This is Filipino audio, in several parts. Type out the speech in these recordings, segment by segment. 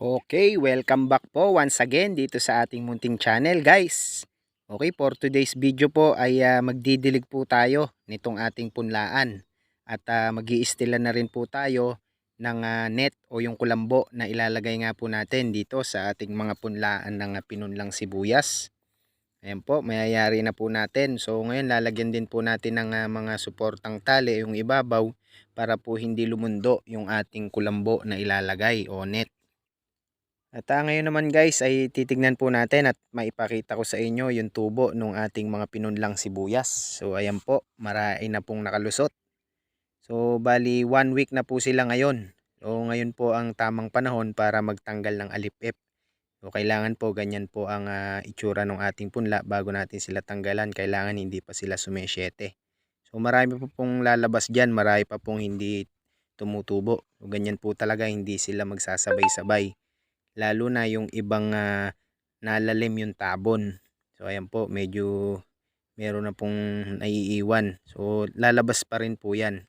Okay, welcome back po once again dito sa ating munting channel guys. Okay, for today's video po ay magdidilig po tayo nitong ating punlaan. At mag-iistilan na rin po tayo ng net o yung kulambo na ilalagay nga po natin dito sa ating mga punlaan ng pinunlang sibuyas. Ayan po, mayayari na po natin. So ngayon lalagyan din po natin ng mga suportang tali yung ibabaw para po hindi lumundo yung ating kulambo na ilalagay o net. At ngayon naman guys ay titignan po natin at maipakita ko sa inyo yung tubo ng ating mga pinunlang sibuyas. So ayan po, marami na pong nakalusot. So bali 1 week na po sila ngayon. So ngayon po ang tamang panahon para magtanggal ng alipip. So kailangan po ganyan po ang itsura ng ating punla bago natin sila tanggalan. Kailangan hindi pa sila sumesyete. So marami pa pong lalabas dyan, marami pa pong hindi tumutubo. So ganyan po talaga, hindi sila magsasabay-sabay. Lalo na yung ibang nalalim yung tabon. So ayan po, medyo meron na pong naiiwan. So lalabas pa rin po yan.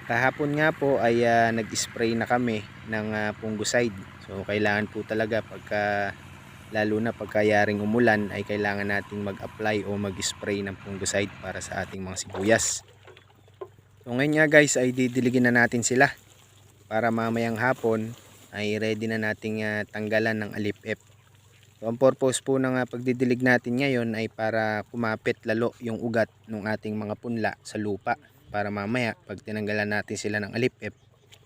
Kahapon nga po ay nag-spray na kami ng fungicide. So kailangan po talaga pagka lalo na pagkayaring umulan ay kailangan nating mag-apply o mag-spray ng fungicide para sa ating mga sibuyas. So ngayon nga guys ay didiligin na natin sila para mamayang hapon ay ready na nating tanggalan ng alipip. So ang purpose po ng pagdidilig natin ngayon ay para kumapit lalo yung ugat ng ating mga punla sa lupa, para mamaya pag tinanggalan natin sila ng alipip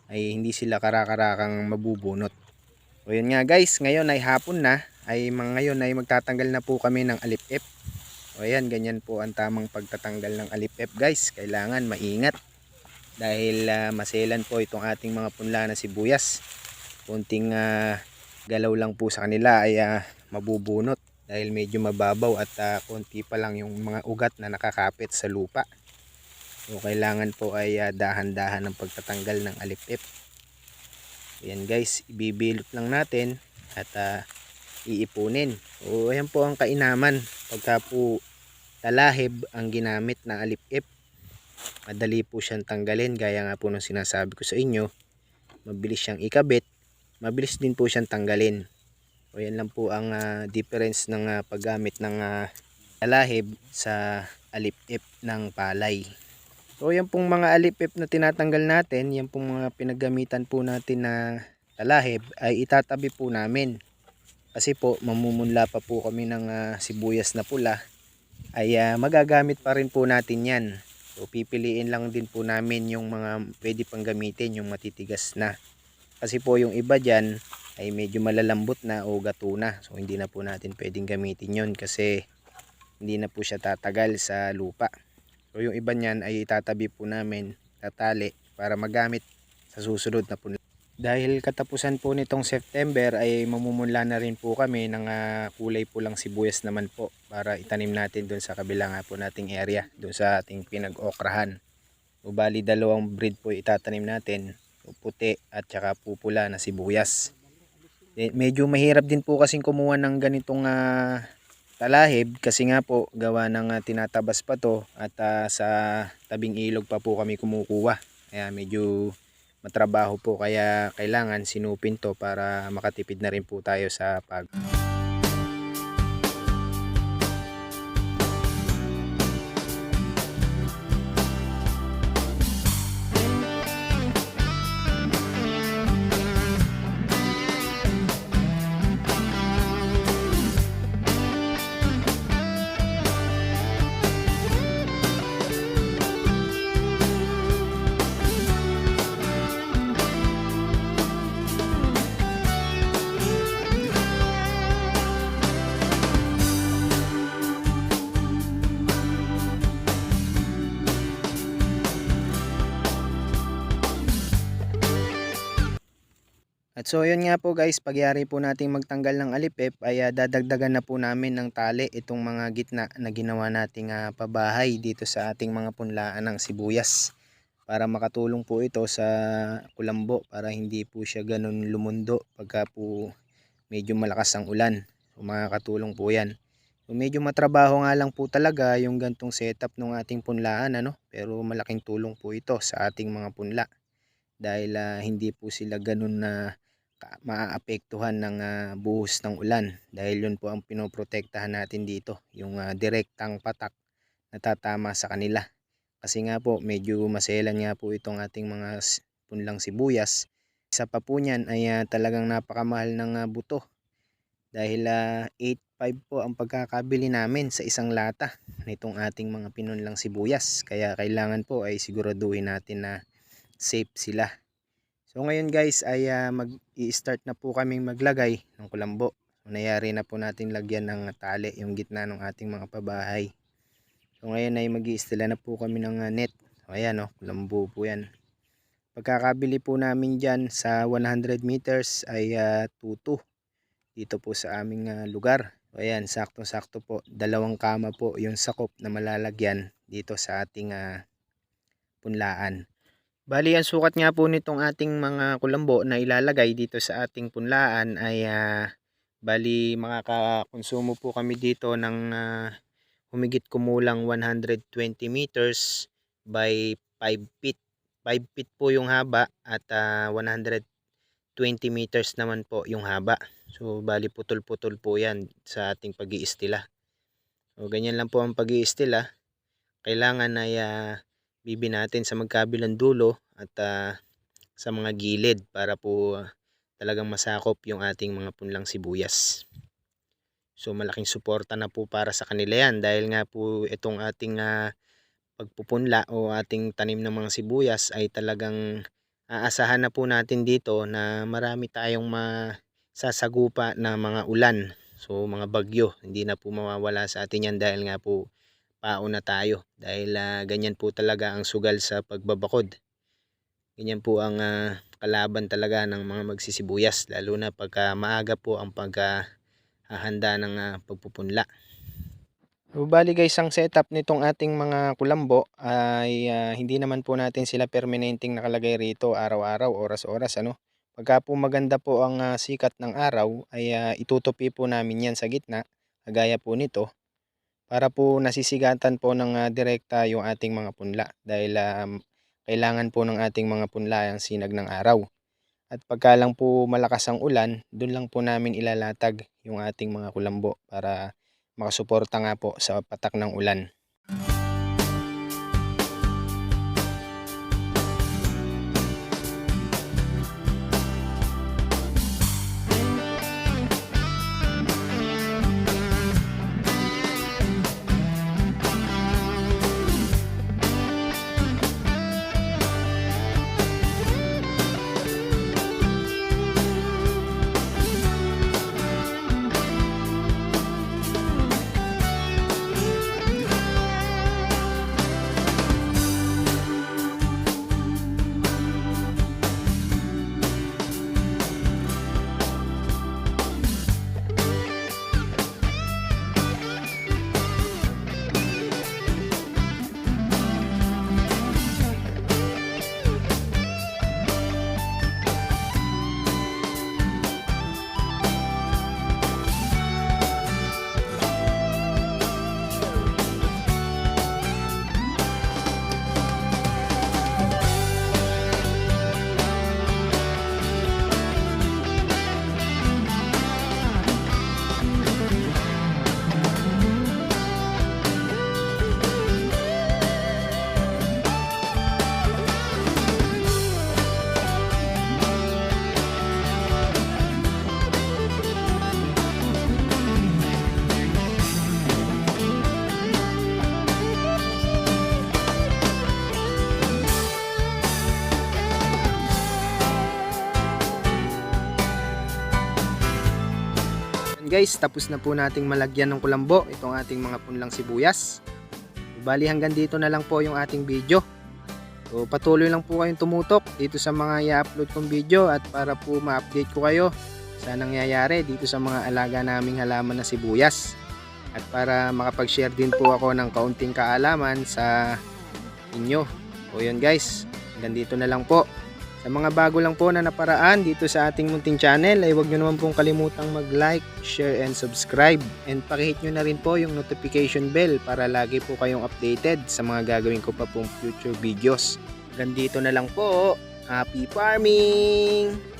ay hindi sila karakarakang mabubunot. So yun nga guys, ngayon ay hapon na, ngayon ay magtatanggal na po kami ng alipip. So ayan, ganyan po ang tamang pagtatanggal ng alipip guys. Kailangan maingat dahil maselan po itong ating mga punla na sibuyas. Kunting galaw lang po sa kanila ay mabubunot dahil medyo mababaw at konti pa lang yung mga ugat na nakakapit sa lupa. So kailangan po ay dahan-dahan ng pagtatanggal ng alipip. Ayan guys, ibibilot lang natin at iipunin. So ayan po ang kainaman pagka po talahib ang ginamit na alipip. Madali po siyang tanggalin gaya nga po ng sinasabi ko sa inyo. Mabilis siyang ikabit, mabilis din po siyang tanggalin. O yan lang po ang difference ng paggamit ng talahib sa alipip ng palay. So yan pong mga alipip na tinatanggal natin, yan pong mga pinagamitan po natin na talahib ay itatabi po namin. Kasi po mamumunla pa po kami ng sibuyas na pula, ay magagamit pa rin po natin yan. So pipiliin lang din po namin yung mga pwede pang gamitin, yung matitigas na. Kasi po yung iba dyan ay medyo malalambot na o gato na. So hindi na po natin pwedeng gamitin yon kasi hindi na po siya tatagal sa lupa. So yung iba niyan ay itatabi po namin, tatali para magamit sa susunod na punla. Dahil katapusan po nitong September ay mamumunla na rin po kami ng kulay pulang sibuyas naman po para itanim natin doon sa kabilang po nating area, doon sa ating pinag-okrahan. O bali dalawang breed po itatanim natin, puti at saka pupula na sibuyas. Medyo mahirap din po kasing kumuha ng ganitong talahib kasi nga po gawa ng tinatabas pa to at sa tabing ilog pa po kami kumukuha. Kaya medyo matrabaho po, kaya kailangan sinupin to para makatipid na rin po tayo sa pag. At so yun nga po guys, pagyari po natin magtanggal ng alipip ay dadagdagan na po namin ng tali itong mga gitna na ginawa nating pabahay dito sa ating mga punlaan ng sibuyas. Para makatulong po ito sa kulambo, para hindi po siya ganun lumundo pagka po medyo malakas ang ulan. So makakatulong po yan. So medyo matrabaho nga lang po talaga yung gantong setup ng ating punlaan, pero malaking tulong po ito sa ating mga punla. Dahil hindi po sila ganun na maaapektuhan ng buhos ng ulan, dahil yun po ang pinoprotektahan natin dito, yung direktang patak na tatama sa kanila. Kasi nga po medyo maselan nga po itong ating mga punlang sibuyas. Isa pa po niyan ay talagang napakamahal ng buto, dahil 8.5 po ang pagkakabili namin sa isang lata nitong ating mga pinunlang sibuyas. Kaya kailangan po ay siguraduhin natin na safe sila. So ngayon guys ay mag-i-start na po kaming maglagay ng kulambo. So nayari na po natin lagyan ng tali yung gitna ng ating mga pabahay. So ngayon ay mag-i-istila na po kami ng net. So ayan kulambo po yan. Pagkakabili po namin dyan sa 100 meters ay 2.2 dito po sa aming lugar. So ayan, sakto-sakto po, 2 kama po yung sakop na malalagyan dito sa ating punlaan. Bali ang sukat nga po nitong ating mga kulambo na ilalagay dito sa ating punlaan ay bali makakakonsumo po kami dito ng humigit kumulang 120 meters by 5 feet. 5 feet po yung haba at 120 meters naman po yung haba. So bali putol-putol po yan sa ating pag-iistila. So ganyan lang po ang pag-iistila. Kailangan ay bibi natin sa magkabilang dulo at sa mga gilid para po talagang masakop yung ating mga punlang sibuyas. So malaking suporta na po para sa kanila yan, dahil nga po itong ating pagpupunla o ating tanim ng mga sibuyas ay talagang aasahan na po natin dito na marami tayong masasagupa na mga ulan. So mga bagyo, hindi na po mawawala sa atin yan, dahil nga po pauna tayo, dahil ganyan po talaga ang sugal sa pagbabakod. Ganyan po ang kalaban talaga ng mga magsisibuyas, lalo na pagka maaga po ang paghahanda ng pagpupunla. So, bali guys, ang setup nitong ating mga kulambo ay hindi naman po natin sila permanenteng nakalagay rito araw-araw, oras-oras Pagka po maganda po ang sikat ng araw ay itutupi po namin yan sa gitna, kagaya po nito, para po nasisigatan po ng direkta yung ating mga punla, dahil kailangan po ng ating mga punla ang sinag ng araw. At pagka lang po malakas ang ulan, doon lang po namin ilalatag yung ating mga kulambo para makasuporta nga po sa patak ng ulan. Guys, tapos na po nating malagyan ng kulambo itong ating mga punlang sibuyas. Bali hanggang dito na lang po yung ating video. So patuloy lang po kayong tumutok dito sa mga i-upload kong video, at para po ma-update ko kayo sa nangyayari dito sa mga alaga naming halaman na sibuyas, at para makapag-share din po ako ng kaunting kaalaman sa inyo. O yun guys, hanggang dito na lang po. Sa mga bago lang po na naparaan dito sa ating munting channel ay huwag nyo naman pong kalimutang mag-like, share, and subscribe. And pakihit nyo na rin po yung notification bell para lagi po kayong updated sa mga gagawin ko pa pong future videos. Hanggang dito na lang po. Happy farming!